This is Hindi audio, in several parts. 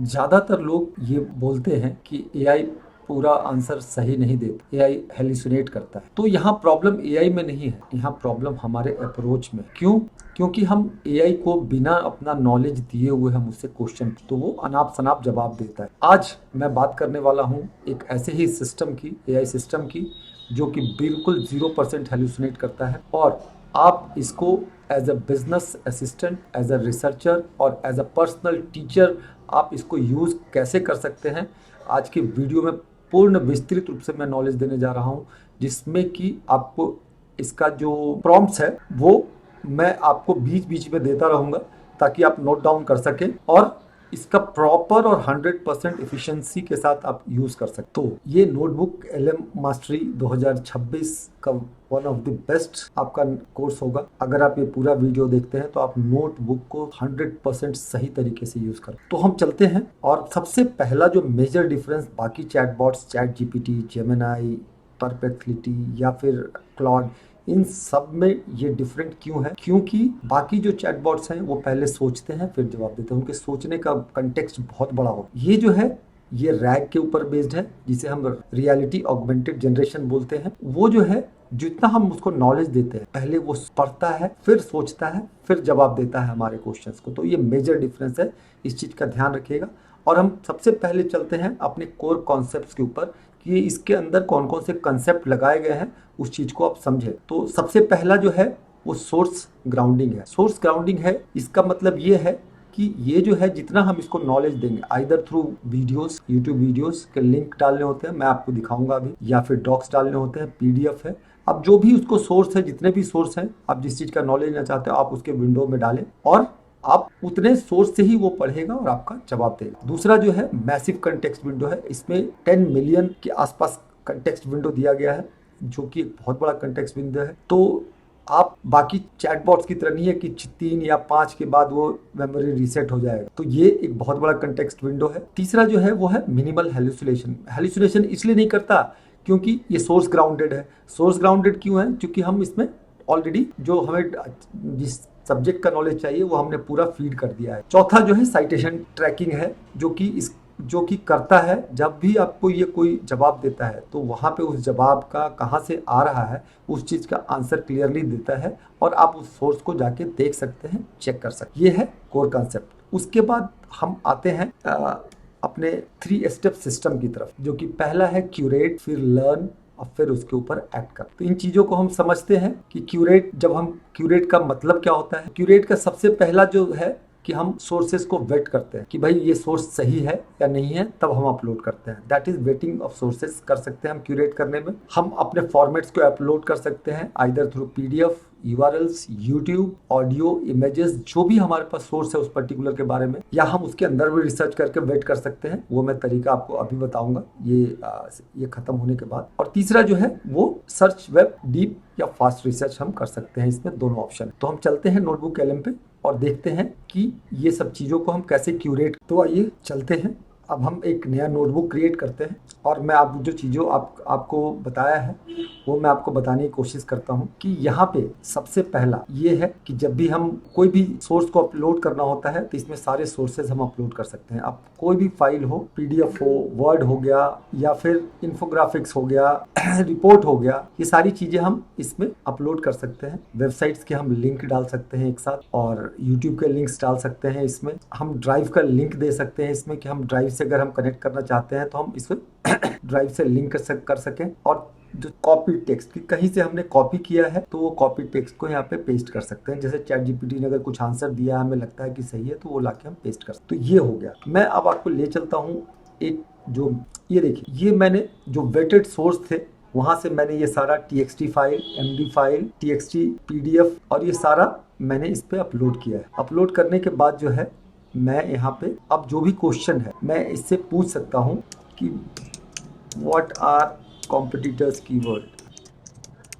ज़्यादातर लोग ये बोलते हैं कि एआई पूरा आंसर सही नहीं देता, एआई हेलुसिनेट करता है। तो यहाँ प्रॉब्लम एआई में नहीं है, यहाँ प्रॉब्लम हमारे अप्रोच में। क्यों? क्योंकि हम एआई को बिना अपना नॉलेज दिए हुए हम उससे क्वेश्चन तो वो अनाप शनाप जवाब देता है। आज मैं बात करने वाला हूँ एक ऐसे ही सिस्टम की, एआई सिस्टम की, जो कि बिल्कुल 0% हेलुसिनेट करता है और आप इसको as a business assistant, as a researcher और एज अ पर्सनल टीचर आप इसको यूज़ कैसे कर सकते हैं, आज की वीडियो में पूर्ण विस्तृत रूप से मैं नॉलेज देने जा रहा हूं, जिसमें कि आपको इसका जो प्रॉम्प्ट्स है वो मैं आपको बीच बीच में देता रहूंगा ताकि आप नोट डाउन कर सकें और इसका प्रॉपर और 100% एफिशिएंसी के साथ आप यूज़ कर सकते। तो ये नोटबुक एलएम मास्टरी 2026 का वन ऑफ द बेस्ट आपका कोर्स होगा। अगर आप ये पूरा वीडियो देखते हैं तो आप नोटबुक को 100% सही तरीके से यूज़ करें। तो हम चलते हैं और सबसे पहला जो मेजर डिफरेंस बाकी chatbots, chat GPT, Gemini, perplexity या फिर क्लॉड, इन सब में ये डिफरेंट क्यों है? क्योंकि बाकी जो चैटबॉट्स हैं वो पहले सोचते हैं फिर जवाब देते हैं, उनके सोचने का कंटेक्स्ट बहुत बड़ा हो। ये जो है ये रैग के ऊपर बेस्ड है, जिसे हम रियलिटी ऑगमेंटेड जनरेशन बोलते हैं। वो जो है जितना हम उसको नॉलेज देते हैं, पहले वो पढ़ता है फिर सोचता है फिर जवाब देता है हमारे क्वेश्चंस को। तो ये मेजर डिफरेंस है, इस चीज़ का ध्यान रखिएगा। और हम सबसे पहले चलते हैं अपने कोर कॉन्सेप्ट्स के ऊपर कि इसके अंदर कौन कौन से कंसेप्ट लगाए गए हैं, उस चीज को आप समझें। तो सबसे पहला जो है वो सोर्स ग्राउंडिंग है। सोर्स ग्राउंडिंग है, इसका मतलब ये है कि ये जो है जितना हम इसको नॉलेज देंगे, either through videos, YouTube videos के लिंक डालने होते हैं, मैं आपको दिखाऊंगा अभी, या फिर डॉक्स डालने होते हैं, पीडीएफ है। अब जो भी उसको सोर्स है, जितने भी सोर्स हैं, आप जिस चीज का नॉलेज लेना चाहते हो आप उसके विंडो में डालें और आप उतने सोर्स से ही वो पढ़ेगा और आपका जवाब देगा। दूसरा जो है मैसिव कंटेक्स्ट विंडो है, इसमें 10 मिलियन के आसपास कंटेक्स्ट विंडो दिया गया है, जो कि एक बहुत बड़ा कंटेक्स्ट विंडो है। तो आप बाकी चैटबॉट्स की तरह नहीं है कि 3 या 5 के बाद वो मेमोरी रीसेट हो जाएगा। तो ये एक बहुत बड़ा कंटेक्स्ट विंडो है। तीसरा जो है वो है मिनिमल हेलुसिनेशन। हेलुसिनेशन इसलिए नहीं करता क्योंकि ये सोर्स ग्राउंडेड है। सोर्स ग्राउंडेड क्यों है? क्योंकि हम इसमें ऑलरेडी जो हमें जिस सब्जेक्ट का नॉलेज चाहिए वो हमने पूरा फीड कर दिया है। चौथा जो है साइटेशन ट्रैकिंग है, जो कि करता है जब भी आपको ये कोई जवाब देता है तो वहाँ पे उस जवाब का कहाँ से आ रहा है उस चीज़ का आंसर क्लियरली देता है और आप उस सोर्स को जाके देख सकते हैं, चेक कर सकते हैं। ये है कोर कॉन्सेप्ट। उसके बाद हम आते हैं अपने 3 स्टेप सिस्टम की तरफ, जो कि पहला है क्यूरेट, फिर लर्न और फिर उसके ऊपर एक्ट कर। तो इन चीजों को हम समझते हैं कि क्यूरेट, जब हम क्यूरेट का मतलब क्या होता है। क्यूरेट का सबसे पहला जो है कि हम सोर्सेज को वेट करते हैं कि भाई ये सोर्स सही है या नहीं है, तब हम अपलोड करते हैं। That is waiting of sources कर सकते हैं हम क्यूरेट करने में। हम अपने फॉर्मेट्स को अपलोड कर सकते हैं either through PDF, URLs, YouTube, audio, images, जो भी हमारे पास सोर्स है उस पर्टिकुलर के बारे में, या हम उसके अंदर भी रिसर्च करके वेट कर सकते हैं। वो मैं तरीका आपको अभी बताऊंगा ये खत्म होने के बाद। और तीसरा जो है वो सर्च वेब, डीप या फास्ट रिसर्च हम कर सकते हैं, इसमें दोनों ऑप्शन। तो हम चलते हैं नोटबुक एलएम पे और देखते हैं कि ये सब चीज़ों को हम कैसे क्यूरेट। तो आइए चलते हैं, अब हम एक नया नोटबुक क्रिएट करते हैं और मैं आप जो चीज़ों आपको बताया है वो मैं आपको बताने की कोशिश करता हूँ कि यहाँ पे सबसे पहला ये है कि जब भी हम कोई भी सोर्स को अपलोड करना होता है तो इसमें सारे सोर्सेज हम अपलोड कर सकते हैं। अब कोई भी फाइल हो, पीडीएफ हो, वर्ड हो गया या फिर इंफोग्राफिक्स हो गया, रिपोर्ट हो गया, ये सारी चीज़ें हम इसमें अपलोड कर सकते हैं। वेबसाइट्स के हम लिंक डाल सकते हैं एक साथ और यूट्यूब के लिंक्स डाल सकते हैं। इसमें हम ड्राइव का लिंक दे सकते हैं इसमें कि हम ड्राइव से अगर हम कनेक्ट करना चाहते हैं तो हम इसमें ड्राइव से लिंक कर सकें। और जो कॉपी टेक्स्ट की कहीं से हमने कॉपी किया है तो वो कॉपी टेक्स्ट को यहाँ पे पेस्ट कर सकते हैं। जैसे चैट जीपीटी ने अगर कुछ आंसर दिया, हमें लगता है कि सही है, तो वो लाके हम पेस्ट कर सकते हैं। तो ये हो गया। मैं अब आपको ले चलता हूँ एक, जो ये देखिए, ये मैंने जो वेटेड सोर्स थे वहां से मैंने ये सारा TXT file, MD file, TXT, PDF और ये सारा मैंने इस पे अपलोड किया है। अपलोड करने के बाद जो है मैं यहाँ पे अब जो भी क्वेश्चन है मैं इससे पूछ सकता हूँ कि व्हाट आर कॉम्पिटिटर्स कीवर्ड।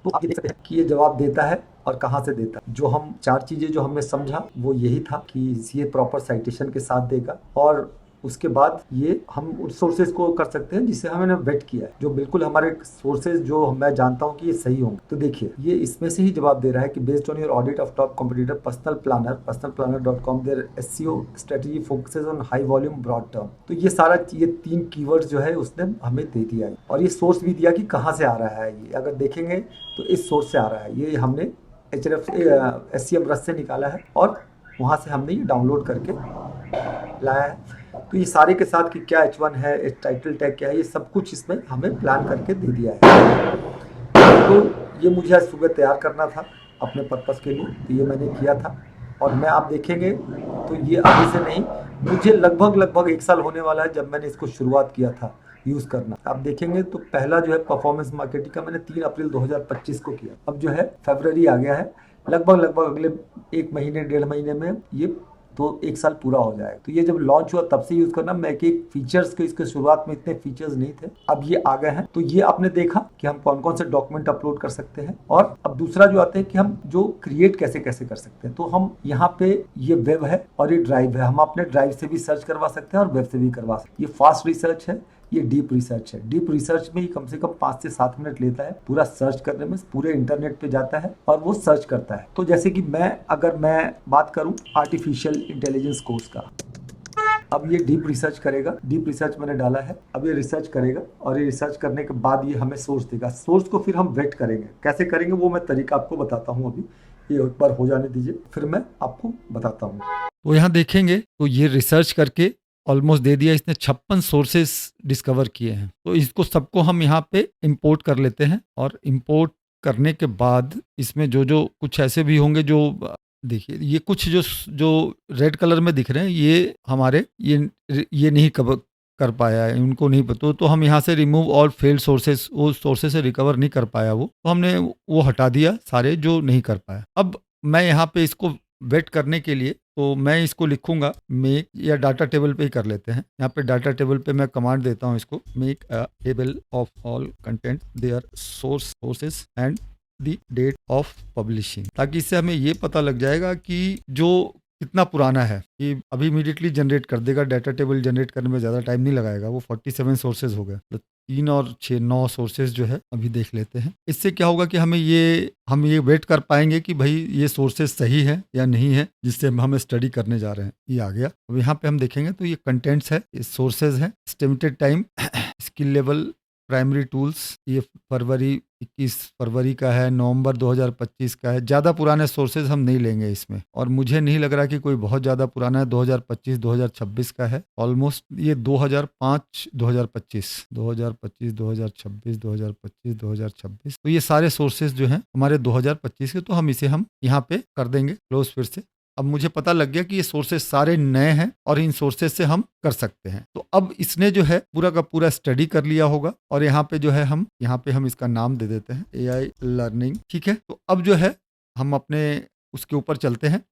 तो आप ये देख सकते हैं कि ये जवाब देता है और कहाँ से देता है। जो हम 4 चीजें जो हमने समझा वो यही था कि ये प्रॉपर साइटेशन के साथ देगा और उसके बाद ये हम उन सोर्सेज को कर सकते हैं जिसे हमने वेट किया है, जो बिल्कुल हमारे सोर्सेज जो मैं जानता हूँ कि ये सही होंगे। तो देखिए ये इसमें से ही जवाब दे रहा है कि based on your audit of top competitor personalplanner.com their SEO strategy focuses on high volume broad term. तो ये सारा ये 3 कीवर्ड्स जो है उसने हमें दे दिया है और ये सोर्स भी दिया कि कहाँ से आ रहा है। ये अगर देखेंगे तो इस सोर्स से आ रहा है, ये हमने SCM रस से निकाला है और वहाँ से हमने ये डाउनलोड करके लाया है। तो ये सारे के साथ कि क्या H1 है, टाइटल टैग क्या है, ये सब कुछ इसमें हमें प्लान करके दे दिया है। तो ये मुझे आज सुबह तैयार करना था अपने पर्पस के लिए, तो ये मैंने किया था और मैं आप देखेंगे तो ये अभी से नहीं, मुझे लगभग 1 साल होने वाला है जब मैंने इसको शुरुआत किया था यूज़ करना। आप देखेंगे तो पहला जो है परफॉर्मेंस मार्केटिंग का मैंने 3 अप्रैल 2025 को किया। अब जो है फरवरी आ गया है, लगभग अगले 1 महीने 1.5 महीने में ये तो 1 साल पूरा हो जाएगा। तो ये जब लॉन्च हुआ तब से यूज़ करना। मैं एक फीचर्स के इसके शुरुआत में इतने फीचर्स नहीं थे, अब ये आ गए हैं। तो ये आपने देखा कि हम कौन कौन से डॉक्यूमेंट अपलोड कर सकते हैं। और अब दूसरा जो आते हैं कि हम जो क्रिएट कैसे कर सकते हैं। तो हम यहाँ पे ये वेब है और ये ड्राइव है, हम अपने ड्राइव से भी सर्च करवा सकते हैं और वेब से भी करवा सकते हैं। ये फास्ट रिसर्च है, ये डीप रिसर्च है। डीप रिसर्च में ही कम से कम 5 से 7 मिनट लेता है पूरा सर्च करने में, पूरे इंटरनेट पे जाता है और वो सर्च करता है। तो जैसे कि अगर मैं बात करूं आर्टिफिशियल इंटेलिजेंस कोर्स का, अब ये डीप रिसर्च करेगा। डीप रिसर्च मैंने डाला है, अब ये रिसर्च करेगा और ये रिसर्च करने के बाद ये हमें सोर्स देगा। सोर्स को फिर हम वेट करेंगे, कैसे करेंगे वो मैं तरीका आपको बताता हूँ। अभी ये एक बार हो जाने दीजिए, फिर मैं आपको बताता हूँ। तो यहाँ देखेंगे तो ये रिसर्च करके ऑलमोस्ट दे दिया इसने, 56 सोर्सेस डिस्कवर किए हैं। तो इसको सबको हम यहाँ पे इंपोर्ट कर लेते हैं और इंपोर्ट करने के बाद इसमें जो जो कुछ ऐसे भी होंगे जो देखिए ये कुछ जो रेड कलर में दिख रहे हैं ये हमारे ये नहीं कर पाया है, उनको नहीं पता। तो हम यहाँ से रिमूव ऑल फेल्ड सोर्सेस, वो सोर्सेस से रिकवर नहीं कर पाया वो, तो हमने वो हटा दिया सारे जो नहीं कर पाया। अब मैं यहाँ पे इसको वेट करने के लिए तो मैं इसको लिखूंगा मेक, या डाटा टेबल पे ही कर लेते हैं। यहाँ पे डाटा टेबल पे मैं कमांड देता हूँ इसको, make a table of all content their sources and the date of publishing, ताकि इससे हमें ये पता लग जाएगा कि जो कितना पुराना है, कि अभी इमीडिएटली जनरेट कर देगा। डाटा टेबल जनरेट करने में ज़्यादा टाइम नहीं लगाएगा। वो 47 सोर्सेज हो गए, तो 3 और 6 9 सोर्सेज जो है अभी देख लेते हैं। इससे क्या होगा कि हम ये वेट कर पाएंगे कि भाई ये सोर्सेज सही है या नहीं है, जिससे हम स्टडी करने जा रहे हैं। ये आ गया। अब यहाँ पे हम देखेंगे तो ये कंटेंट्स है, ये सोर्सेज है, estimated time, skill level, primary tools, ये फरवरी 21 फरवरी का है, नवंबर 2025 का है। ज़्यादा पुराने सोर्सेज हम नहीं लेंगे इसमें, और मुझे नहीं लग रहा कि कोई बहुत ज़्यादा पुराना है। 2025 2026 का है ऑलमोस्ट, ये 2005 2025 2025 2026 2025 2026, तो ये सारे सोर्सेज जो हैं हमारे 2025 के। तो हम इसे यहाँ पे कर देंगे क्लोज फिर से। अब मुझे पता लग गया कि ये सोर्सेज सारे नए हैं और इन सोर्सेज से हम कर सकते हैं। तो अब इसने जो है पूरा का पूरा स्टडी कर लिया होगा, और यहाँ पे जो है हम इसका नाम दे देते हैं AI लर्निंग, ठीक है। तो अब जो है हम अपने उसके ऊपर चलते हैं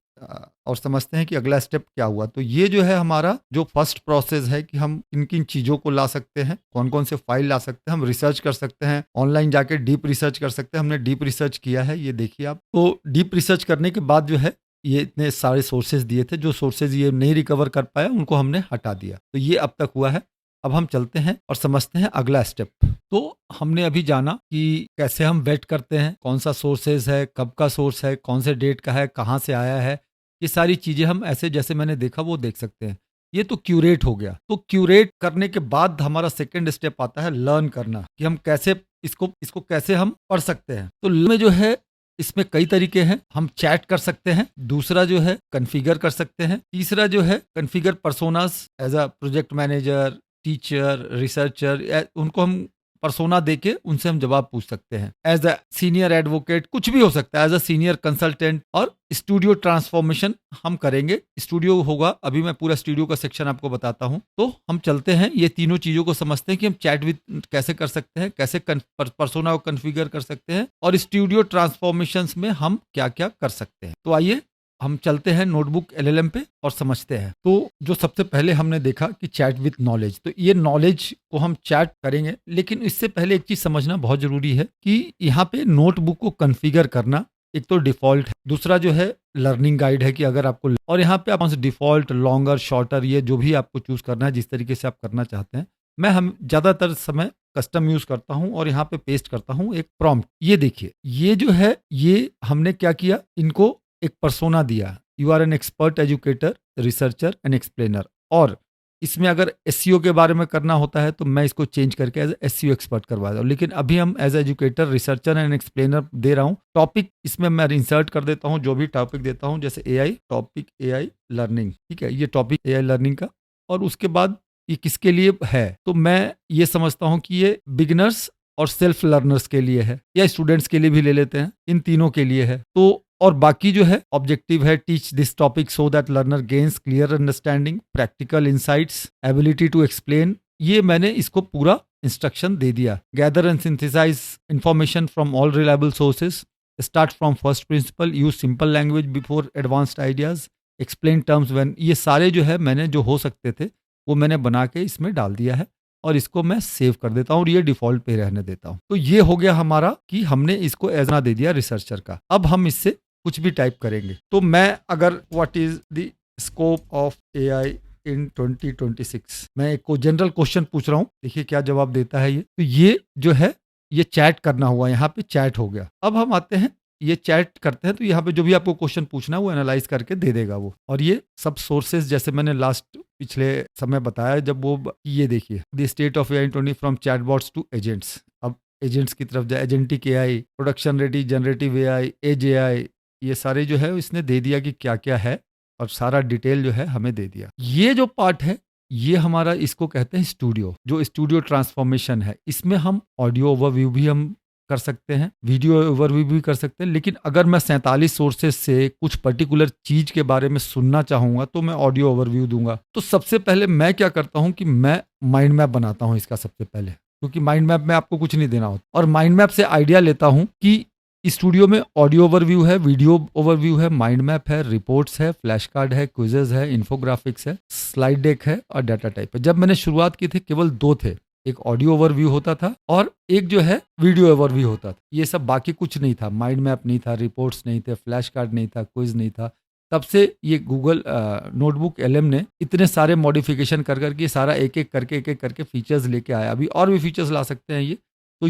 और समझते हैं कि अगला स्टेप क्या हुआ। तो ये जो है हमारा जो फर्स्ट प्रोसेस है कि हम किन किन चीज़ों को ला सकते हैं, कौन कौन से फाइल ला सकते हैं, हम रिसर्च कर सकते हैं, ऑनलाइन जाके डीप रिसर्च कर सकते हैं। हमने डीप रिसर्च किया है, ये देखिए आप। तो डीप रिसर्च करने के बाद जो है ये इतने सारे सोर्सेज दिए थे, जो सोर्सेज ये नहीं रिकवर कर पाया उनको हमने हटा दिया। तो ये अब तक हुआ है। अब हम चलते हैं और समझते हैं अगला स्टेप। तो हमने अभी जाना कि कैसे हम वेट करते हैं, कौन सा सोर्सेज है, कब का सोर्स है, कौन से डेट का है, कहाँ से आया है, ये सारी चीज़ें हम ऐसे जैसे मैंने देखा वो देख सकते हैं। ये तो क्यूरेट हो गया। तो क्यूरेट करने के बाद हमारा सेकेंड स्टेप आता है लर्न करना, कि हम कैसे इसको कैसे हम पढ़ सकते हैं। तो में जो है इसमें कई तरीके हैं। हम चैट कर सकते हैं, दूसरा जो है कॉन्फ़िगर कर सकते हैं, तीसरा जो है configure personas as a project manager, teacher, researcher, उनको हम पर्सोना देके उनसे हम जवाब पूछ सकते हैं। एज अ सीनियर एडवोकेट कुछ भी हो सकता है, एज अ सीनियर कंसल्टेंट। और स्टूडियो ट्रांसफॉर्मेशन हम करेंगे, स्टूडियो होगा। अभी मैं पूरा स्टूडियो का सेक्शन आपको बताता हूं। तो हम चलते हैं, ये तीनों चीजों को समझते हैं कि हम चैट विद कैसे कर सकते हैं, कैसे पर्सोना को कॉन्फ़िगर कर सकते हैं, और स्टूडियो ट्रांसफॉर्मेशन में हम क्या क्या कर सकते हैं। तो आइए हम चलते हैं नोटबुक LLM पे और समझते हैं। तो जो सबसे पहले हमने देखा कि चैट विथ नॉलेज, तो ये नॉलेज को हम चैट करेंगे। लेकिन इससे पहले एक चीज समझना बहुत जरूरी है कि यहाँ पे नोटबुक को कॉन्फ़िगर करना एक तो डिफ़ॉल्ट है, दूसरा जो है लर्निंग गाइड है कि अगर आपको, और यहाँ पे आप डिफ़ॉल्ट, लॉन्गर, शॉर्टर, ये जो भी आपको चूज़ करना है जिस तरीके से आप करना चाहते हैं। मैं हम ज़्यादातर समय कस्टम यूज़ करता हूँ और यहाँ पे पेस्ट करता हूँ एक प्रॉम्प्ट। ये देखिए, ये जो है, ये हमने क्या किया, इनको एक पर्सोना दिया, you are an expert educator, researcher and explainer. और इसमें अगर एसईओ के बारे में करना होता है तो मैं इसको चेंज करके एज एसईओ एक्सपर्ट करवा दूँ, लेकिन अभी हम as educator, researcher and explainer दे रहा हूँ। टॉपिक इसमें मैं इंसर्ट कर देता हूँ, जो भी टॉपिक देता हूँ, जैसे एआई टॉपिक, एआई लर्निंग, ठीक है, ये टॉपिक एआई लर्निंग का। और उसके बाद ये किसके लिए है, तो मैं ये समझता हूँ कि ये बिगिनर्स और सेल्फ लर्नर्स के लिए है, या स्टूडेंट्स के लिए भी ले लेते हैं, इन तीनों के लिए है। तो और बाकी जो है ऑब्जेक्टिव है, teach this topic so that learner gains clear understanding, practical insights, ability to explain. ये मैंने इसको पूरा इंस्ट्रक्शन दे दिया। Gather and synthesise information from all reliable sources, start from first principle, use simple language before advanced ideas, explain terms when. ये सारे जो है मैंने जो हो सकते थे वो मैंने बना के इसमें डाल दिया है, और इसको मैं सेव कर देता हूँ और ये डिफॉल्ट पे रहने देता हूँ। तो ये हो गया हमारा कि हमने इसको एजना दे दिया रिसर्चर का। अब हम इससे कुछ भी टाइप करेंगे। तो मैं अगर what is the scope of AI in 2026, मैं एक जनरल क्वेश्चन पूछ रहा हूँ, देखिए क्या जवाब देता है ये। तो ये जो है, ये चैट करना हुआ, यहाँ पे चैट हो गया। अब हम आते हैं, ये चैट करते हैं, तो यहाँ पे जो भी आपको क्वेश्चन पूछना है वो एनालाइज करके दे देगा वो। और ये सब सोर्सेज जैसे मैंने लास्ट पिछले समय बताया, जब वो, ये देखिए, the state of AI 20 from chatbots to agents. अब एजेंट्स की तरफ जाए, agentic AI, production ready, generative AI, edge AI, ये सारे जो है इसने दे दिया कि क्या क्या है, और सारा डिटेल जो है हमें दे दिया। ये जो पार्ट है, ये हमारा, इसको कहते हैं स्टूडियो, जो स्टूडियो ट्रांसफॉर्मेशन है। इसमें हम ऑडियो ओवरव्यू भी हम कर सकते हैं, वीडियो ओवरव्यू भी कर सकते हैं, लेकिन अगर मैं 47 सोर्सेज से कुछ पर्टिकुलर चीज के बारे में सुनना चाहूंगा तो मैं ऑडियो ओवरव्यू दूंगा। तो सबसे पहले मैं क्या करता हूं कि मैं माइंड मैप बनाता हूं इसका सबसे पहले, क्योंकि माइंड मैप में आपको कुछ नहीं देना होता, और माइंड मैप से आइडिया लेता हूं कि स्टूडियो में ऑडियो ओवरव्यू है, वीडियो ओवरव्यू है, माइंड मैप है, रिपोर्ट्स है, फ्लैश कार्ड है, क्विजेज है, इन्फोग्राफिक्स है, स्लाइड डेक है और डाटा टाइप है। जब मैंने शुरुआत की थी केवल 2 थे, एक ऑडियो ओवरव्यू होता था और एक जो है वीडियो ओवरव्यू होता था। ये सब, बाकी कुछ नहीं था, माइंड मैप नहीं था, रिपोर्ट्स नहीं थे, फ्लैश कार्ड नहीं था, क्विज नहीं था। तब से ये गूगल नोटबुक एलएम ने इतने सारे मॉडिफिकेशन कर करके सारा एक एक करके फीचर्स लेके आया। अभी और भी फीचर्स ला सकते हैं ये। तो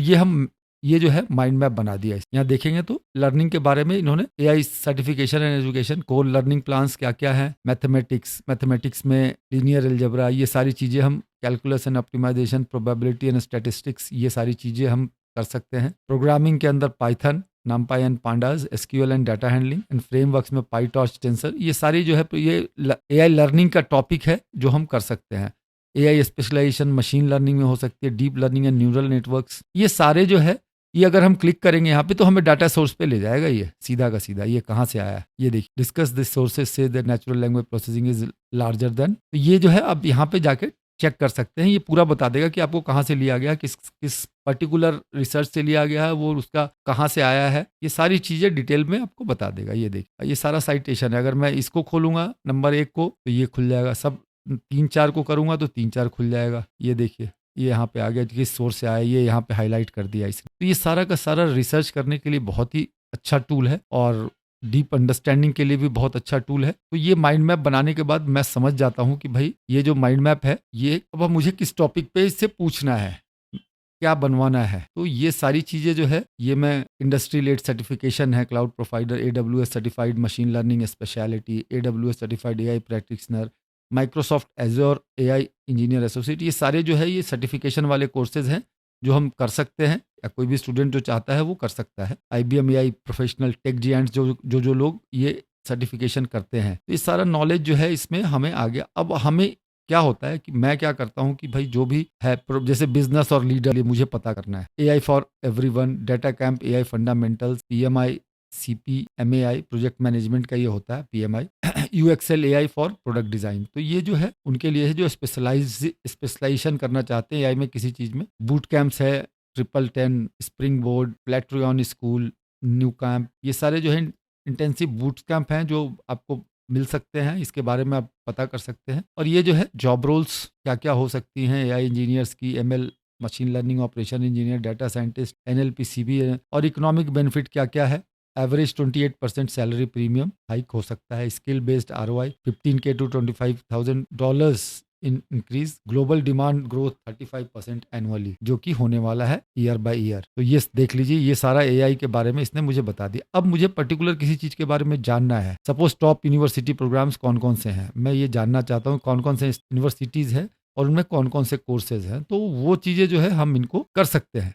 ये जो है माइंड मैप बना दिया है। यहाँ देखेंगे तो लर्निंग के बारे में इन्होंने AI certification and education, core learning plans क्या क्या है, मैथमेटिक्स में लीनियर अलजेब्रा, ये सारी चीज़ें हम, calculus and optimisation, probability and statistics, ये सारी चीज़ें हम कर सकते हैं। प्रोग्रामिंग के अंदर Python, नमपाई and pandas, SQL and data handling, and frameworks में पाईटॉर्च, टेंसर, ये सारी जो है ये एआई लर्निंग का टॉपिक है जो हम कर सकते हैं। एआई स्पेशलाइजेशन मशीन लर्निंग में हो सकती है, deep learning and neural networks, ये सारे जो है, ये अगर हम क्लिक करेंगे यहाँ पे तो हमें डाटा सोर्स पे ले जाएगा, ये सीधा का सीधा, ये कहाँ से आया है ये देखिए। डिस्कस दिस सोर्सेज से the natural language processing is larger than. तो ये जो है अब यहाँ पे जाके चेक कर सकते हैं, ये पूरा बता देगा कि आपको कहाँ से लिया गया, किस पर्टिकुलर रिसर्च से लिया गया है, वो उसका कहाँ से आया है, ये सारी चीज़ें डिटेल में आपको बता देगा। ये देखिए, ये सारा साइटेशन है। अगर मैं इसको खोलूंगा नंबर 1 को तो ये खुल जाएगा, सब 3-4 को करूंगा तो 3-4 खुल जाएगा। ये देखिए, ये यहाँ पे आ गया किस सोर्स से आया, ये यहाँ पे हाईलाइट कर दिया इसने। तो ये सारा का सारा रिसर्च करने के लिए बहुत ही अच्छा टूल है, और डीप अंडरस्टैंडिंग के लिए भी बहुत अच्छा टूल है। तो ये माइंड मैप बनाने के बाद मैं समझ जाता हूँ कि भाई ये जो माइंड मैप है, ये अब मुझे किस टॉपिक पे इससे पूछना है, क्या बनवाना है। तो ये सारी चीज़ें जो है, ये मैं इंडस्ट्री लेड सर्टिफिकेशन है, cloud provider, AWS certified machine learning speciality, AWS certified AI practitioner, Microsoft azure AI engineer associate, ये सारे जो है ये सर्टिफिकेशन वाले कोर्सेज हैं जो हम कर सकते हैं, या कोई भी स्टूडेंट जो चाहता है वो कर सकता है। IBM एआई प्रोफेशनल, टेक जियांट्स जो लोग ये सर्टिफिकेशन करते हैं, तो ये सारा नॉलेज जो है इसमें हमें आ गया। अब हमें क्या होता है कि मैं क्या करता हूँ कि भाई जो भी है, जैसे बिजनेस और लीडर, ये मुझे पता करना है। AI for everyone, data camp, AI fundamentals, PMI CPMAI project management का ये होता है, PMI UXL AI for product design. तो ये जो है उनके लिए है जो स्पेशलाइजेशन करना चाहते हैं एआई में किसी चीज में। बूट कैंप्स है, 1010, स्प्रिंग बोर्ड, प्लेट्रियन स्कूल, न्यू कैंप, ये सारे जो है इंटेंसिव बूट कैंप हैं जो आपको मिल सकते हैं, इसके बारे में आप पता कर सकते हैं। और ये जो है जॉब रोल्स क्या क्या हो सकती हैं एआई इंजीनियर्स की, ML machine learning operation engineer, data scientist, NLP CB, और इकोनॉमिक बेनिफिट क्या क्या है, एवरेज 28% सैलरी प्रीमियम हाइक हो सकता है, skill based ROI $15K to $25,000 in increase, global demand growth 35% annually, जो कि होने वाला है ईयर बाय ईयर। तो ये देख लीजिए, ये सारा AI के बारे में इसने मुझे बता दिया। अब मुझे पर्टिकुलर किसी चीज के बारे में जानना है, सपोज टॉप यूनिवर्सिटी प्रोग्राम्स कौन कौन से हैं, मैं ये जानना चाहता हूँ कौन कौन से यूनिवर्सिटीज है और उनमें कौन कौन से कोर्सेज हैं, तो वो चीजें जो है हम इनको कर सकते हैं।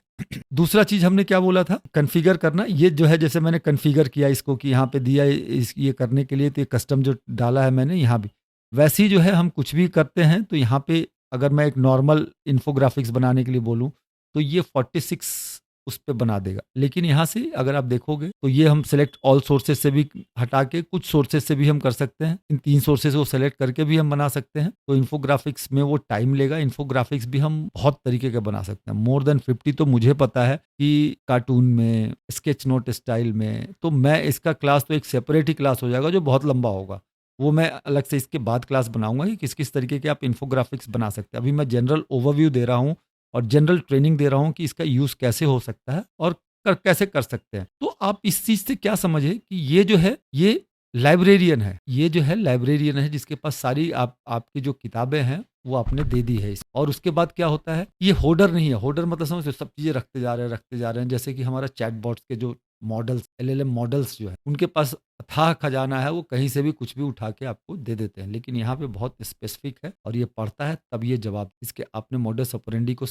दूसरा चीज हमने क्या बोला था, कन्फिगर करना। ये जो है जैसे मैंने कन्फिगर किया इसको कि यहाँ पे दिया ये करने के लिए, तो ये कस्टम जो डाला है मैंने यहाँ भी, वैसे ही जो है हम कुछ भी करते हैं तो यहाँ पे अगर मैं एक नॉर्मल इन्फोग्राफिक्स बनाने के लिए बोलूँ तो ये 46 उस पे बना देगा। लेकिन यहाँ से अगर आप देखोगे तो ये हम सेलेक्ट ऑल सोर्सेज से भी हटा के कुछ सोर्सेज से भी हम कर सकते हैं। इन 3 सोर्सेज को सेलेक्ट करके भी हम बना सकते हैं। तो इन्फोग्राफिक्स में वो टाइम लेगा। इन्फोग्राफिक्स भी हम बहुत तरीके के बना सकते हैं, मोर देन 50 तो मुझे पता है कि कार्टून में, स्केच नोट स्टाइल में। तो मैं इसका क्लास तो एक सेपरेट ही क्लास हो जाएगा जो बहुत लंबा होगा, वो मैं अलग से इसके बाद क्लास बनाऊंगा कि किस किस तरीके के आप इन्फोग्राफिक्स बना सकते हैं। अभी मैं जनरल ओवरव्यू दे रहा हूँ और जनरल ट्रेनिंग दे रहा हूँ कि इसका यूज़ कैसे हो सकता है और कैसे कर सकते हैं। तो आप इस चीज़ से क्या समझे कि ये जो है ये लाइब्रेरियन है, ये जो है लाइब्रेरियन है जिसके पास सारी आपकी जो किताबें हैं वो आपने दे दी है इस। और उसके बाद क्या होता है, ये होर्डर नहीं है। होर्डर मतलब समझ सब चीज़ें रखते जा रहे हैं, जैसे कि हमारा चैट बॉट्स के जो मॉडल्स, LLM मॉडल्स जो है उनके पास अथाह खजाना है, वो कहीं से भी कुछ भी उठा के आपको दे देते हैं। लेकिन यहाँ पे बहुत स्पेसिफिक है और ये पढ़ता है तब ये जवाब, इसके आपने मॉडल्स ऑपरेंडी को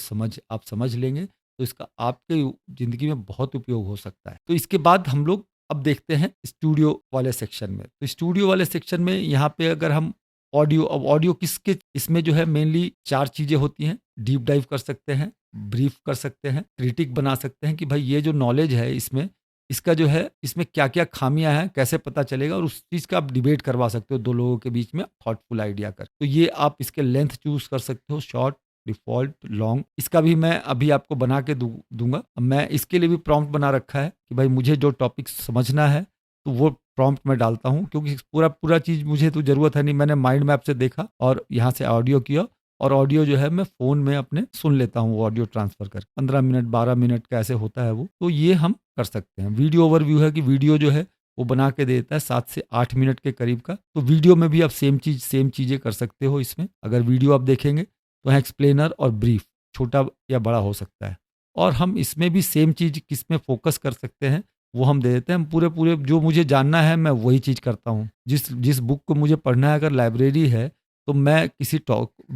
आप समझ लेंगे तो इसका आपके ज़िंदगी में बहुत उपयोग हो सकता है। तो इसके बाद हम लोग अब देखते हैं स्टूडियो वाले सेक्शन में। तो स्टूडियो वाले सेक्शन में यहाँ पे अगर हम ऑडियो, अब ऑडियो किसके, इसमें जो है मेनली 4 चीज़ें होती हैं। डीप डाइव कर सकते हैं, ब्रीफ कर सकते हैं, क्रिटिक बना सकते हैं कि भाई ये जो नॉलेज है इसमें, इसका जो है इसमें क्या क्या खामियां हैं, कैसे पता चलेगा, और उस चीज़ का आप डिबेट करवा सकते हो 2 लोगों के बीच में थॉटफुल आइडिया कर। तो ये आप इसके लेंथ चूज कर सकते हो, शॉर्ट, डिफॉल्ट, लॉन्ग। इसका भी मैं अभी आपको बना के दूंगा। मैं इसके लिए भी प्रॉम्प्ट बना रखा है कि भाई मुझे जो टॉपिक समझना है तो वो प्रॉम्प्ट में डालता हूँ, क्योंकि पूरा चीज़ मुझे तो ज़रूरत है नहीं। मैंने माइंड मैप से देखा और यहाँ से ऑडियो किया, और ऑडियो जो है मैं फ़ोन में अपने सुन लेता हूँ, वो ऑडियो ट्रांसफ़र कर 15 मिनट 12 मिनट का ऐसे होता है वो। तो ये हम कर सकते हैं। वीडियो ओवरव्यू है कि वीडियो जो है वो बना के देता है 7 से 8 मिनट के करीब का। तो वीडियो में भी आप सेम चीज़ें कर सकते हो इसमें। अगर वीडियो आप देखेंगे तो है एक्सप्लेनर और ब्रीफ, छोटा या बड़ा हो सकता है। और हम इसमें भी सेम चीज़ किस में फोकस कर सकते हैं वो हम दे देते हैं। हम पूरे जो मुझे जानना है मैं वही चीज़ करता हूँ। जिस बुक को मुझे पढ़ना है, अगर लाइब्रेरी है तो मैं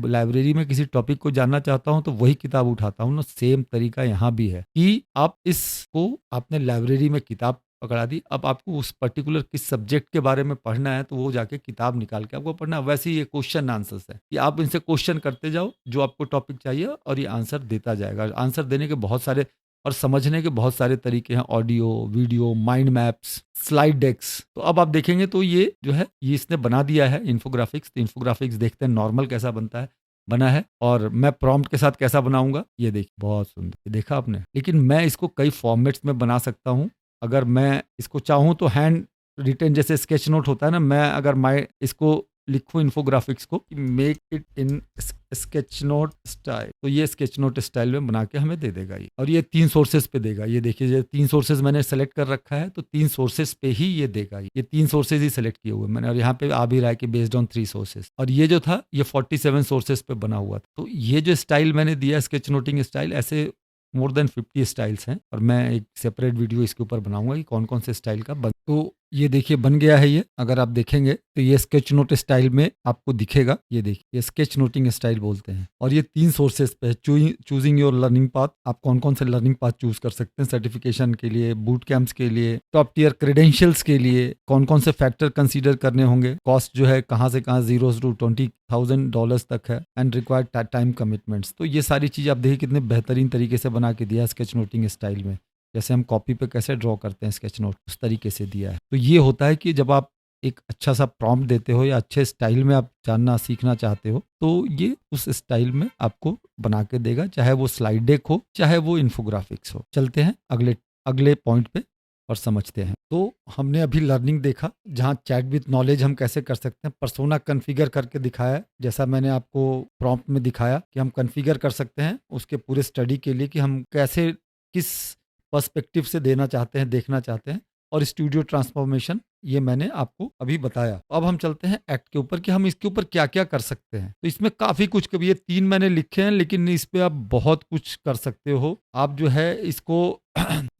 लाइब्रेरी में किसी टॉपिक को जानना चाहता हूं तो वही किताब उठाता हूं ना। सेम तरीका यहाँ भी है कि आप इसको, आपने लाइब्रेरी में किताब पकड़ा दी, अब आपको उस पर्टिकुलर किस सब्जेक्ट के बारे में पढ़ना है तो वो जाके किताब निकाल के आपको पढ़ना है। वैसे ही ये क्वेश्चन आंसर्स है कि आप इनसे क्वेश्चन करते जाओ जो आपको टॉपिक चाहिए और ये आंसर देता जाएगा। आंसर देने के बहुत सारे और समझने के बहुत सारे तरीके हैं, audio, video, mind maps, slide decks. तो अब आप देखेंगे तो ये जो है ये इसने बना दिया है इन्फोग्राफिक्स। तो इन्फोग्राफिक्स देखते हैं नॉर्मल कैसा बना है, और मैं प्रॉम्प्ट के साथ कैसा बनाऊंगा ये देखिए, बहुत सुंदर, ये देखा आपने। लेकिन मैं इसको कई फॉर्मेट्स में बना सकता हूँ। अगर मैं इसको चाहूँ तो हैंड रिटन जैसे स्केच नोट होता है ना, मैं अगर इसको लिखूं इन्फोग्राफिक्स को make it in sketch note style, तो ये स्केच नोट स्टाइल में बना के हमें दे देगा ये। और ये 3 सोर्सेज पे देगा। ये देखिए, ये 3 सोर्सेज मैंने सेलेक्ट कर रखा है, तो 3 सोर्सेज पे ही ये देगा। ये 3 सोर्सेज ही सेलेक्ट किए हुए मैंने, और यहाँ पे आ भी रहा है कि बेस्ड ऑन 3 सोर्सेज। और ये जो था ये 47 सोर्सेज पे बना हुआ था। तो ये जो स्टाइल मैंने दिया स्केच नोटिंग स्टाइल, ऐसे मोर देन 50 स्टाइल्स हैं, और मैं एक सेपरेट वीडियो इसके ऊपर बनाऊंगा कि कौन कौन से स्टाइल का बन। तो ये देखिए बन गया है ये। अगर आप देखेंगे तो ये स्केच नोट स्टाइल में आपको दिखेगा। ये देखिए, ये स्केच नोटिंग स्टाइल बोलते हैं। और ये 3 सोर्सेज पे है। चूजिंग योर लर्निंग पाथ, आप कौन कौन से लर्निंग पाथ चूज कर सकते हैं सर्टिफिकेशन के लिए, बूट कैंप्स के लिए, टॉप टियर क्रेडेंशियल्स के लिए, कौन कौन से फैक्टर कंसीडर करने होंगे, कॉस्ट जो है कहाँ से कहाँ $0 to $20,000 तक है, एंड रिक्वायर्ड टाइम कमिटमेंट्स। तो ये सारी चीज़ आप देखिए कितने बेहतरीन तरीके से बना के दिया स्केच नोटिंग स्टाइल में। जैसे हम कॉपी पे कैसे ड्रॉ करते हैं स्केच नोट, उस तरीके से दिया है। तो ये होता है कि जब आप एक अच्छा सा प्रॉम्प्ट देते हो या अच्छे स्टाइल में आप जानना सीखना चाहते हो तो ये उस स्टाइल में आपको बना के देगा, चाहे वो स्लाइड डेक हो चाहे वो इन्फोग्राफिक्स हो। चलते हैं अगले पॉइंट पे और समझते हैं। तो हमने अभी लर्निंग देखा, जहाँ चैट विद नॉलेज हम कैसे कर सकते हैं। पर्सोना कन्फिगर करके दिखाया, जैसा मैंने आपको प्रॉम्प्ट में दिखाया कि हम कन्फिगर कर सकते हैं उसके पूरे स्टडी के लिए कि हम कैसे किस पर्सपेक्टिव से देना चाहते हैं, देखना चाहते हैं। और स्टूडियो ट्रांसफॉर्मेशन, ये मैंने आपको अभी बताया। अब हम चलते हैं एक्ट के ऊपर कि हम इसके ऊपर क्या क्या कर सकते हैं। तो इसमें काफी कुछ, कभी ये 3 मैंने लिखे हैं, लेकिन इस पे आप बहुत कुछ कर सकते हो। आप जो है इसको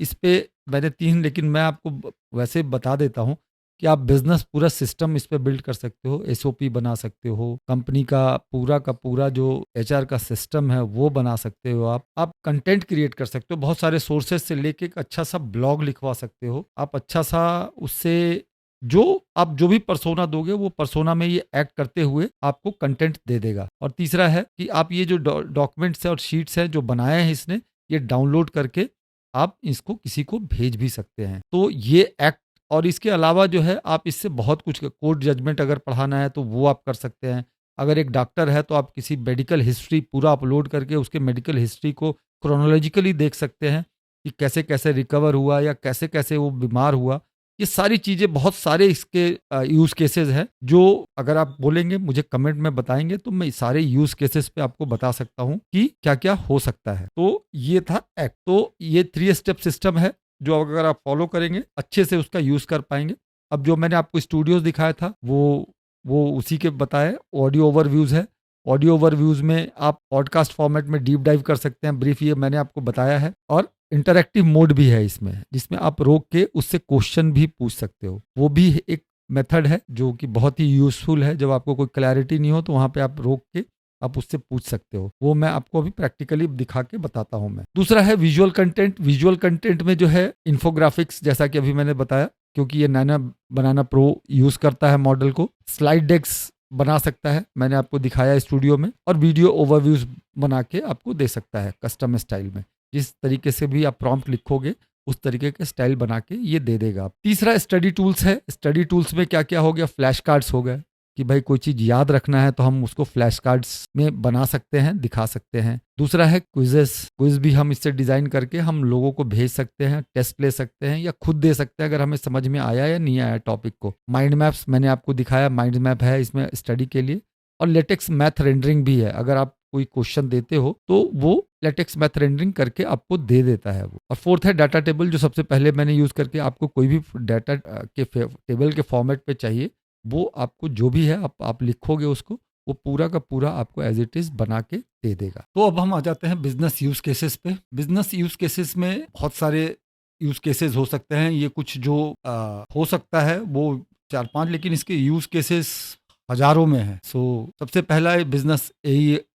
इस पे मैंने 3, लेकिन मैं आपको वैसे बता देता हूँ कि आप बिजनेस पूरा सिस्टम इस पे बिल्ड कर सकते हो, एसओपी बना सकते हो, कंपनी का पूरा जो एचआर का सिस्टम है वो बना सकते हो। आप कंटेंट क्रिएट कर सकते हो, बहुत सारे सोर्सेज से लेके एक अच्छा सा ब्लॉग लिखवा सकते हो। आप अच्छा सा उससे जो आप जो भी पर्सोना दोगे वो पर्सोना में ये एक्ट करते हुए आपको कंटेंट दे देगा। और तीसरा है कि आप ये जो डॉक्यूमेंट्स है और शीट्स हैं जो बनाए हैं इसने, ये डाउनलोड करके आप इसको किसी को भेज भी सकते हैं। तो ये एक्ट, और इसके अलावा जो है आप इससे बहुत कुछ, कोर्ट जजमेंट अगर पढ़ाना है तो वो आप कर सकते हैं। अगर एक डॉक्टर है तो आप किसी मेडिकल हिस्ट्री पूरा अपलोड करके उसके मेडिकल हिस्ट्री को क्रोनोलॉजिकली देख सकते हैं कि कैसे कैसे रिकवर हुआ या कैसे कैसे वो बीमार हुआ। ये सारी चीज़ें, बहुत सारे इसके यूज़ केसेस हैं जो अगर आप बोलेंगे मुझे कमेंट में बताएंगे तो मैं सारे यूज़ केसेस पे आपको बता सकता हूँ कि क्या क्या हो सकता है। तो ये था एक्ट। तो ये 3 स्टेप सिस्टम है जो अगर आप फॉलो करेंगे अच्छे से उसका यूज़ कर पाएंगे। अब जो मैंने आपको स्टूडियोज दिखाया था वो उसी के बताए। ऑडियो ओवरव्यूज़ है, ऑडियो ओवरव्यूज़ में आप पॉडकास्ट फॉर्मेट में डीप डाइव कर सकते हैं, ब्रीफ ये मैंने आपको बताया है। और इंटरैक्टिव मोड भी है इसमें, जिसमें आप रोक के उससे क्वेश्चन भी पूछ सकते हो। वो भी एक मेथड है जो कि बहुत ही यूजफुल है। जब आपको कोई क्लैरिटी नहीं हो तो वहां पे आप रोक के आप उससे पूछ सकते हो। वो मैं आपको अभी प्रैक्टिकली दिखा के बताता हूं मैं। दूसरा है विजुअल कंटेंट। विजुअल कंटेंट में जो है इन्फोग्राफिक्स, जैसा कि अभी मैंने बताया, क्योंकि ये नैना बनाना प्रो यूज करता है मॉडल को। स्लाइड डेक्स बना सकता है, मैंने आपको दिखाया स्टूडियो में। और वीडियो ओवरव्यूज बना के आपको दे सकता है कस्टम स्टाइल में। जिस तरीके से भी आप प्रॉम्प्ट लिखोगे उस तरीके के स्टाइल बना के ये दे देगा। तीसरा स्टडी टूल्स है। स्टडी टूल्स में क्या क्या हो गया, फ्लैश कार्ड्स हो गए कि भाई कोई चीज याद रखना है तो हम उसको फ्लैश कार्ड्स में बना सकते हैं, दिखा सकते हैं। दूसरा है क्विजेस। क्विज भी हम इससे डिजाइन करके हम लोगों को भेज सकते हैं, टेस्ट ले सकते हैं या खुद दे सकते हैं अगर हमें समझ में आया या नहीं आया टॉपिक को। माइंड मैप्स मैंने आपको दिखाया, माइंड मैप है इसमें स्टडी के लिए। और लेटेक्स मैथ रेंडरिंग भी है, अगर आप कोई क्वेश्चन देते हो तो वो लेटेक्स मैथ रेंडरिंग करके आपको दे देता है वो। और फोर्थ है डाटा टेबल, जो सबसे पहले मैंने यूज करके आपको कोई भी डाटा के टेबल के फॉर्मेट पे चाहिए वो आपको जो भी है आप लिखोगे उसको, वो पूरा का पूरा आपको एज इट इज बना के दे देगा। तो अब हम आ जाते हैं बिजनेस यूज केसेस पे। बिजनेस यूज केसेस में बहुत सारे यूज केसेस हो सकते हैं। ये कुछ जो हो सकता है वो 4-5, लेकिन इसके यूज केसेस हजारों में है। सबसे पहला है बिजनेस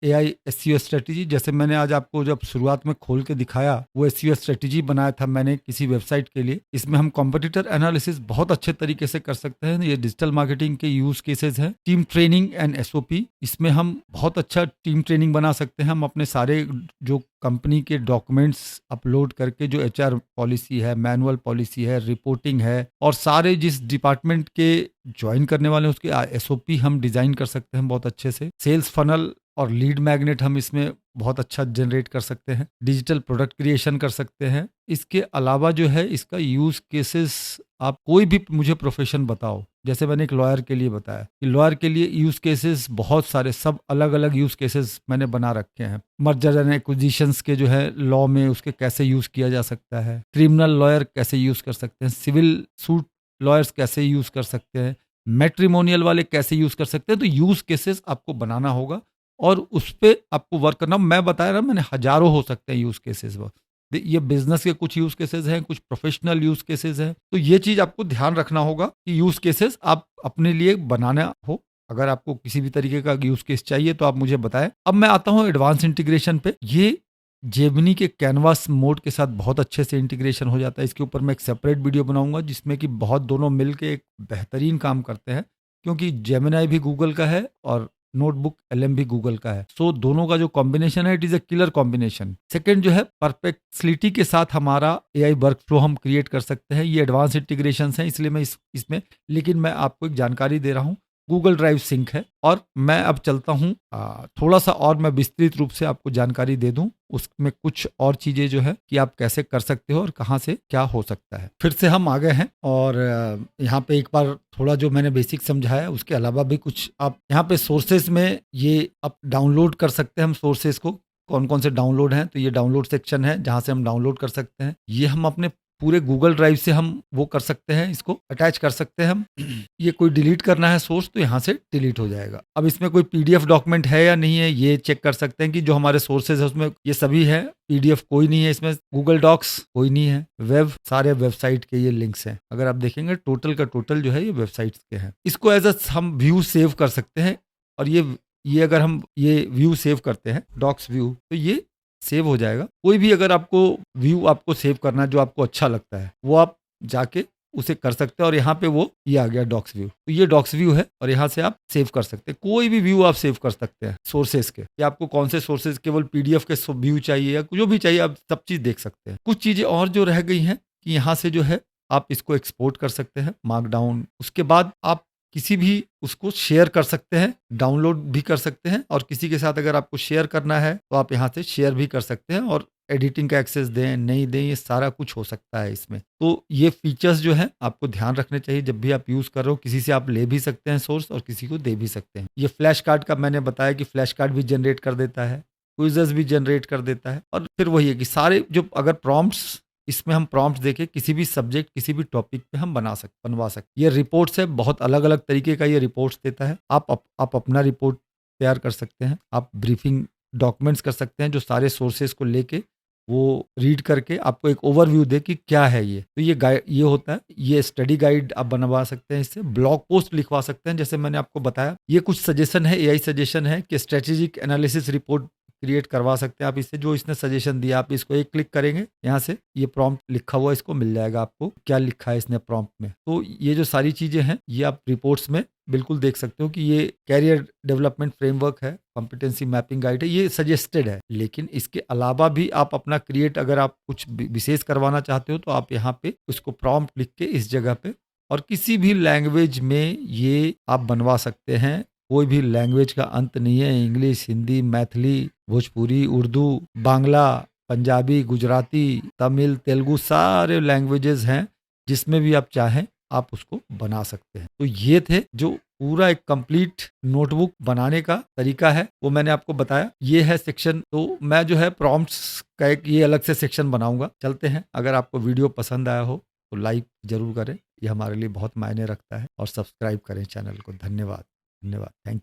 AI SEO स्ट्रेटेजी। जैसे मैंने आज आपको जब शुरुआत में खोल के दिखाया, वो SEO स्ट्रेटेजी बनाया था मैंने किसी वेबसाइट के लिए। इसमें हम कॉम्पिटिटर एनालिसिस बहुत अच्छे तरीके से कर सकते हैं। ये डिजिटल मार्केटिंग के यूज केसेस हैं। टीम ट्रेनिंग एंड SOP, इसमें हम बहुत अच्छा टीम ट्रेनिंग बना सकते हैं। हम अपने सारे जो कंपनी के डॉक्यूमेंट्स अपलोड करके, जो HR पॉलिसी है, मैनुअल पॉलिसी है, रिपोर्टिंग है, और सारे जिस डिपार्टमेंट के ज्वाइन करने वाले हैं उसके SOP हम डिजाइन कर सकते हैं बहुत अच्छे से। सेल्स फनल और लीड मैग्नेट हम इसमें बहुत अच्छा जनरेट कर सकते हैं। डिजिटल प्रोडक्ट क्रिएशन कर सकते हैं। इसके अलावा जो है इसका यूज केसेस, आप कोई भी मुझे प्रोफेशन बताओ, जैसे मैंने एक लॉयर के लिए बताया कि लॉयर के लिए यूज केसेस बहुत सारे, सब अलग अलग यूज केसेस मैंने बना रखे हैं। मर्जर एंड एक्विजिशंस के जो है लॉ में उसके कैसे यूज किया जा सकता है, क्रिमिनल लॉयर कैसे यूज कर सकते हैं, सिविल सूट लॉयर्स कैसे यूज कर सकते हैं, मैट्रिमोनियल वाले कैसे यूज कर सकते हैं। तो यूज केसेस आपको बनाना होगा और उस पर आपको वर्क करना। मैं बता रहा, मैंने हजारों हो सकते हैं यूज केसेस। ये बिजनेस के कुछ यूज केसेस हैं, कुछ प्रोफेशनल यूज केसेस हैं। तो ये चीज आपको ध्यान रखना होगा कि यूज केसेस आप अपने लिए बनाना हो। अगर आपको किसी भी तरीके का यूज केस चाहिए तो आप मुझे बताएं। अब मैं आता हूं एडवांस इंटीग्रेशन पे। ये जेमिनी के कैनवास मोड के साथ बहुत अच्छे से इंटीग्रेशन हो जाता है। इसके ऊपर मैं एक सेपरेट वीडियो बनाऊंगा जिसमें कि बहुत दोनों मिलके एक बेहतरीन काम करते हैं, क्योंकि जेमिनी भी गूगल का है और नोटबुक LM भी गूगल का है। दोनों का जो कॉम्बिनेशन है, it is a killer combination. Second जो है, परफेक्टलिटी के साथ हमारा AI वर्क फ्लो हम क्रिएट कर सकते हैं। ये एडवांस इंटीग्रेशन हैं, इसलिए मैं इसमें लेकिन मैं आपको एक जानकारी दे रहा हूँ। गूगल ड्राइव सिंक है। और मैं अब चलता हूँ थोड़ा सा और मैं विस्तृत रूप से आपको जानकारी दे दूं उसमें कुछ और चीजें जो है कि आप कैसे कर सकते हो और कहाँ से क्या हो सकता है। फिर से हम आ गए हैं और यहाँ पे एक बार थोड़ा जो मैंने बेसिक समझाया उसके अलावा भी कुछ आप यहाँ पे सोर्सेज में ये आप डाउनलोड कर सकते हैं। हम सोर्सेज को कौन कौन से डाउनलोड हैं, तो ये डाउनलोड सेक्शन है जहाँ से हम डाउनलोड कर सकते हैं। ये हम अपने पूरे गूगल ड्राइव से हम वो कर सकते हैं, इसको अटैच कर सकते हैं हम। ये कोई डिलीट करना है सोर्स तो यहाँ से डिलीट हो जाएगा। अब इसमें कोई पीडीएफ डॉक्यूमेंट है या नहीं है ये चेक कर सकते हैं कि जो हमारे सोर्सेज है उसमें ये सभी है, पीडीएफ कोई नहीं है इसमें, गूगल डॉक्स कोई नहीं है, वेब सारे वेबसाइट के ये लिंक्स हैं। अगर आप देखेंगे टोटल का टोटल जो है ये वेबसाइट्स के हैं। इसको एज अ हम व्यू सेव कर सकते हैं, और ये अगर हम ये व्यू सेव करते हैं डॉक्स व्यू तो ये सेव हो जाएगा। कोई भी अगर आपको व्यू आपको सेव करना है जो आपको अच्छा लगता है वो आप जाके उसे कर सकते हैं, और यहाँ पे वो ये आ गया डॉक्स व्यू, तो ये डॉक्स व्यू है और यहाँ से आप सेव कर सकते हैं। कोई भी व्यू आप सेव कर सकते हैं सोर्सेज के, या आपको कौन से सोर्सेज केवल पीडीएफ के व्यू चाहिए या जो भी चाहिए आप सब चीज देख सकते हैं। कुछ चीजें और जो रह गई हैं कि यहाँ से जो है आप इसको एक्सपोर्ट कर सकते हैं मार्कडाउन, उसके बाद आप किसी भी उसको शेयर कर सकते हैं, डाउनलोड भी कर सकते हैं, और किसी के साथ अगर आपको शेयर करना है तो आप यहाँ से शेयर भी कर सकते हैं, और एडिटिंग का एक्सेस दें नहीं दें ये सारा कुछ हो सकता है इसमें। तो ये फीचर्स जो है आपको ध्यान रखने चाहिए जब भी आप यूज़ कर रहे हो। किसी से आप ले भी सकते हैं सोर्स और किसी को दे भी सकते हैं। ये फ्लैश कार्ड का मैंने बताया कि फ्लैश कार्ड भी जनरेट कर देता है, क्विज़ेस भी जनरेट कर देता है, और फिर वही है कि सारे जो अगर प्रॉम्प्ट्स इसमें हम प्रॉम्प्ट देके किसी भी सब्जेक्ट किसी भी टॉपिक पे हम बनवा सकते। ये रिपोर्ट्स है, बहुत अलग अलग तरीके का ये रिपोर्ट्स देता है। आप अपना रिपोर्ट तैयार कर सकते हैं, आप ब्रीफिंग डॉक्यूमेंट्स कर सकते हैं जो सारे सोर्सेज को लेके वो रीड करके आपको एक ओवरव्यू दे कि क्या है ये। तो ये होता है, ये स्टडी गाइड आप बनवा सकते हैं, इससे ब्लॉग पोस्ट लिखवा सकते हैं। जैसे मैंने आपको बताया ये कुछ सजेशन है, एआई सजेशन है कि स्ट्रेटेजिक एनालिसिस रिपोर्ट क्रिएट करवा सकते हैं आप इससे, जो इसने सजेशन दिया आप इसको एक क्लिक करेंगे यहाँ से ये प्रॉम्प्ट लिखा हुआ इसको मिल जाएगा आपको क्या लिखा है इसने प्रॉम्प्ट में। तो ये जो सारी चीजें हैं ये आप रिपोर्ट्स में बिल्कुल देख सकते हो कि ये कैरियर डेवलपमेंट फ्रेमवर्क है, कॉम्पिटेंसी मैपिंग गाइड है, ये सजेस्टेड है। लेकिन इसके अलावा भी आप अपना क्रिएट अगर आप कुछ विशेष करवाना चाहते हो तो आप यहाँ पे उसको प्रॉम्प्ट लिख के इस जगह पे, और किसी भी लैंग्वेज में ये आप बनवा सकते हैं। कोई भी लैंग्वेज का अंत नहीं है, इंग्लिश, हिंदी, मैथिली, भोजपुरी, उर्दू, बांग्ला, पंजाबी, गुजराती, तमिल, तेलुगु सारे लैंग्वेजेस हैं, जिसमें भी आप चाहें आप उसको बना सकते हैं। तो ये थे जो पूरा एक कंप्लीट नोटबुक बनाने का तरीका है वो मैंने आपको बताया। ये है सेक्शन, तो मैं जो है प्रॉम्प्ट्स का एक ये अलग से सेक्शन बनाऊंगा। चलते हैं, अगर आपको वीडियो पसंद आया हो तो लाइक जरूर करें, ये हमारे लिए बहुत मायने रखता है, और सब्सक्राइब करें चैनल को। धन्यवाद, धन्यवाद, थैंक यू।